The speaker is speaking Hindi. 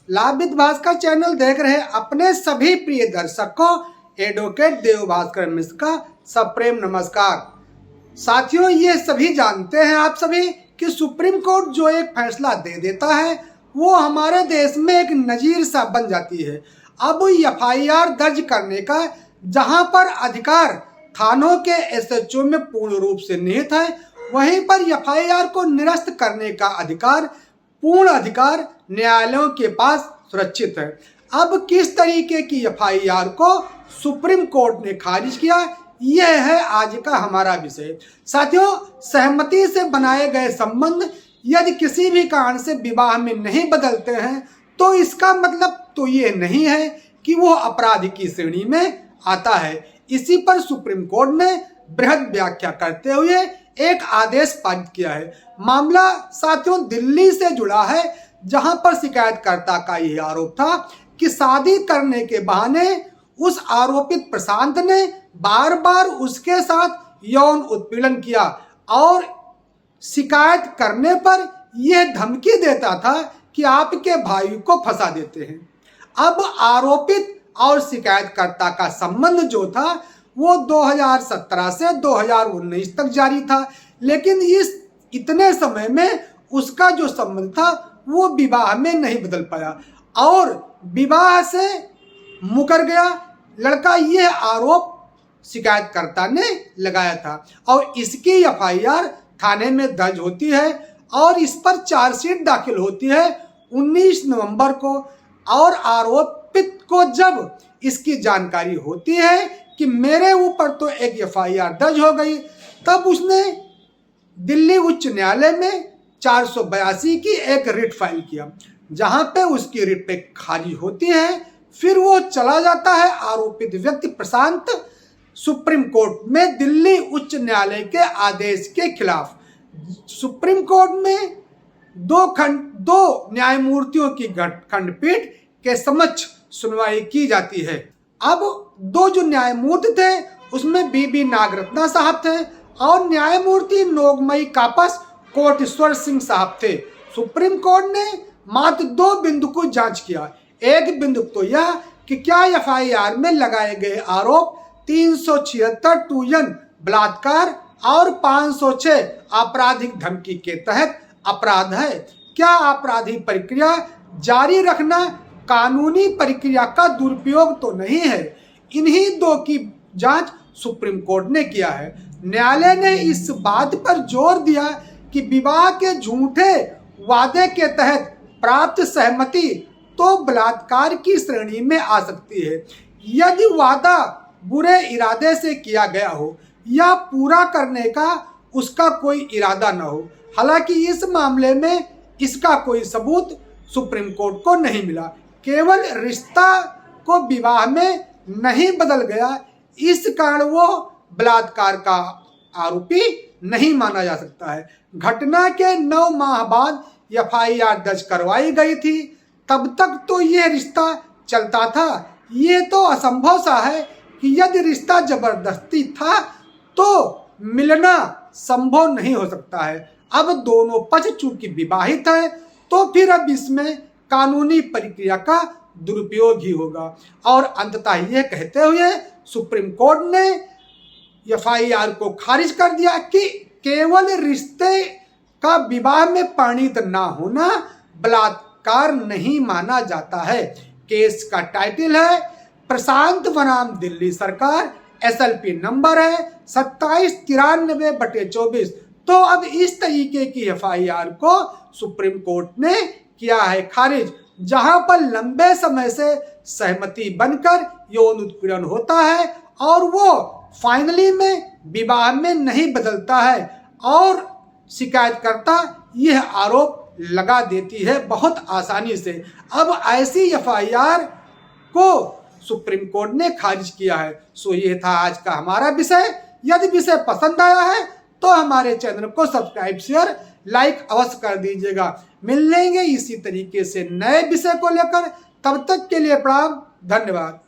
लाभित भास्कर चैनल देख रहे अपने सभी प्रिय दर्शकों एडवोकेट देव भास्कर मिश्र का सप्रेम नमस्कार। साथियों, ये सभी जानते हैं आप सभी कि सुप्रीम कोर्ट जो एक फैसला दे देता है वो हमारे देश में एक नजीर सा बन जाती है। अब एफआईआर दर्ज करने का जहां पर अधिकार थानों के एसएचओ में पूर्ण रूप से निहित है, वहीं पर एफआईआर को निरस्त करने का पूर्ण अधिकार न्यायालयों के पास सुरक्षित है। अब किस तरीके की एफआईआर को सुप्रीम कोर्ट ने खारिज किया, यह है आज का हमारा विषय। साथियों, सहमति से बनाए गए संबंध यदि किसी भी कारण से विवाह में नहीं बदलते हैं तो इसका मतलब तो ये नहीं है कि वो अपराध की श्रेणी में आता है। इसी पर सुप्रीम कोर्ट ने बृहद व्याख्या करते हुए एक आदेश पारित किया है। मामला साथियों दिल्ली से जुड़ा है, जहां पर शिकायतकर्ता का यह आरोप था कि शादी करने के बहाने उस आरोपित प्रशांत ने बार बार उसके साथ यौन उत्पीड़न किया और शिकायत करने पर यह धमकी देता था कि आपके भाई को फंसा देते हैं। अब आरोपित और शिकायतकर्ता का संबंध जो था वो 2017 से 2019 तक जारी था, लेकिन इस इतने समय में उसका जो संबंध था वो विवाह में नहीं बदल पाया और विवाह से मुकर गया लड़का। यह आरोप शिकायतकर्ता ने लगाया था और इसकी एफआईआर थाने में दर्ज होती है और इस पर चार्जशीट दाखिल होती है 19 नवंबर को। और आरोपित को जब इसकी जानकारी होती है कि मेरे ऊपर तो एक एफआईआर दर्ज हो गई, तब उसने दिल्ली उच्च न्यायालय में 482 की एक रिट फाइल किया, जहां पे उसकी रिट पे खारिज होती है। फिर वो चला जाता है आरोपित व्यक्ति प्रशांत सुप्रीम कोर्ट में दिल्ली उच्च न्यायालय के आदेश के खिलाफ। सुप्रीम कोर्ट में दो न्यायमूर्तियों की खंडपीठ के समक्ष सुनवाई की जाती है। अब दो जो न्यायमूर्ति थे उसमें बीबी नागरत्ना साहब थे और न्यायमूर्ति नोगमई कापस कोटेश्वर सिंह साहब थे। सुप्रीम कोर्ट ने मात्र 2 बिंदु को जांच किया। एक बिंदु तो यह कि क्या एफआईआर में लगाए गए आरोप 376 टूयन बलात्कार और 506 आपराधिक धमकी के तहत अपराध है। क्या आपराधिक प्रक्रिया जारी रखना कानूनी प्रक्रिया का दुरुपयोग तो नहीं है। इन्हीं 2 की जांच सुप्रीम कोर्ट ने किया है। न्यायालय ने इस बात पर जोर दिया कि विवाह के झूठे वादे के तहत प्राप्त सहमति तो बलात्कार की श्रेणी में आ सकती है यदि वादा बुरे इरादे से किया गया हो या पूरा करने का उसका कोई इरादा न हो। हालांकि इस मामले में इसका कोई सबूत सुप्रीम कोर्ट को नहीं मिला। केवल रिश्ता को विवाह में नहीं बदल गया, इस कारण वो बलात्कार का आरोपी नहीं माना जा सकता है। घटना के 9 माह बाद एफआईआर दर्ज करवाई गई थी, तब तक तो ये रिश्ता चलता था। ये तो असंभव सा है कि यदि रिश्ता जबरदस्ती था तो मिलना संभव नहीं हो सकता है। अब दोनों पक्ष चूंकि विवाहित है तो फिर अब इसमें कानूनी प्रक्रिया का दुरुपयोग ही होगा। और अंततः यह कहते हुए सुप्रीम कोर्ट ने एफआईआर को खारिज कर दिया कि केवल रिश्ते का विवाह में परिणत ना होना बलात्कार नहीं माना जाता है। केस का टाइटल है प्रशांत बनाम दिल्ली सरकार, एसएलपी नंबर है 2793/24। तो अब इस तरीके की एफआईआर को सुप्रीम कोर्ट ने किया है खारिज, जहां पर लंबे समय से सहमति बनकर यौन उत्पीड़न होता है और वो फाइनली में विवाह में नहीं बदलता है और शिकायतकर्ता यह आरोप लगा देती है बहुत आसानी से। अब ऐसी एफआईआर को सुप्रीम कोर्ट ने खारिज किया है। सो ये था आज का हमारा विषय। यदि विषय पसंद आया है तो हमारे चैनल को सब्सक्राइब शेयर लाइक अवश्य कर दीजिएगा। मिल लेंगे इसी तरीके से नए विषय को लेकर, तब तक के लिए प्रणाम, धन्यवाद।